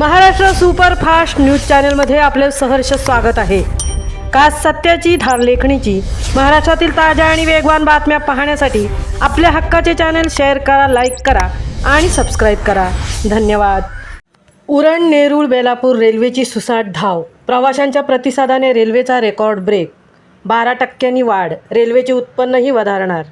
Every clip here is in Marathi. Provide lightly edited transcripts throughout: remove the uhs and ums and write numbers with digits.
महाराष्ट्र सुपरफास्ट न्यूज चॅनलमध्ये आपले सहर्ष स्वागत आहे। खास सत्याची धार लेखणीची महाराष्ट्रातील ताज्या आणि वेगवान बातम्या पाहण्यासाठी आपल्या हक्काचे चॅनल शेअर करा, लाईक करा आणि सबस्क्राईब करा। धन्यवाद। उरण नेरूळ बेलापूर रेल्वेची सुसाट धाव, प्रवाशांच्या प्रतिसादाने रेल्वेचा रेकॉर्ड ब्रेक, 12% वाढ, रेल्वेचे उत्पन्नही वधारणार।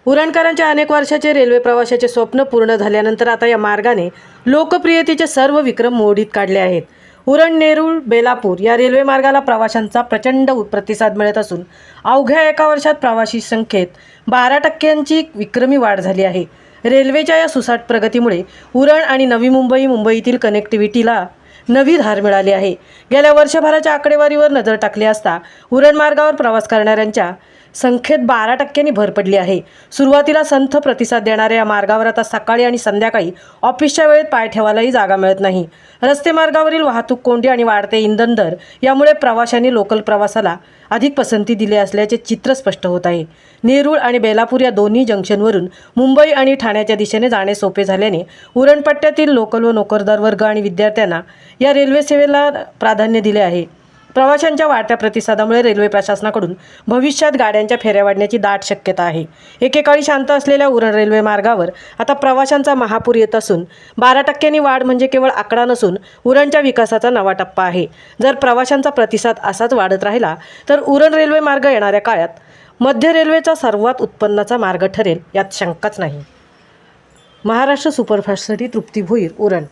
उरणकरांच्या अनेक वर्षाचे रेल्वे प्रवासाचे स्वप्न पूर्ण झाल्यानंतर आता या मार्गाने लोकप्रियतेचे सर्व विक्रम मोडीत काढले आहेत। उरण नेरूळ बेलापूर या रेल्वे मार्गाला प्रवाशांचा प्रचंड प्रतिसाद मिळत असून अवघ्या एका वर्षात प्रवासी संख्येत 12% विक्रमी वाढ झाली आहे। रेल्वेच्या या सुसाट प्रगतीमुळे उरण आणि नवी मुंबईतील कनेक्टिव्हिटीला नवी धार मिळाली आहे। गेल्या वर्षभराच्या आकडेवारीवर नजर टाकली असता उरण मार्गावर प्रवास करणाऱ्यांच्या संख्येत 12% भर पडली आहे। सुरुवातीला संथ प्रतिसाद देणाऱ्या या मार्गावर आता सकाळी आणि संध्याकाळी ऑफिसच्या वेळेत पाय ठेवायलाही जागा मिळत नाही। रस्ते मार्गावरील वाहतूक कोंडी आणि वाढते इंधन दर यामुळे प्रवाशांनी लोकल प्रवासाला अधिक पसंती दिली असल्याचे चित्र स्पष्ट होत आहे। नेरूळ आणि बेलापूर या दोन्ही जंक्शनवरून मुंबई आणि ठाण्याच्या दिशेने जाणे सोपे झाल्याने उरण पट्ट्यातील लोकल व नोकरदार वर्ग आणि विद्यार्थ्यांना या रेल्वे सेवेला प्राधान्य दिले आहे। प्रवाशांच्या वाढत्या प्रतिसादामुळे रेल्वे प्रशासनाकडून भविष्यात गाड्यांच्या फेऱ्या वाढण्याची दाट शक्यता आहे। एकेकाळी शांत असलेल्या उरण रेल्वे मार्गावर आता प्रवाशांचा महापूर येत असून 12% वाढ म्हणजे केवळ आकडा नसून उरणच्या विकासाचा नवा टप्पा आहे। जर प्रवाशांचा प्रतिसाद असाच वाढत राहिला तर उरण रेल्वे मार्ग येणाऱ्या काळात मध्य रेल्वेचा सर्वात उत्पन्नाचा मार्ग ठरेल यात शंकाच नाही। महाराष्ट्र सुपरफास्टसाठी तृप्ती भोईर, उरण।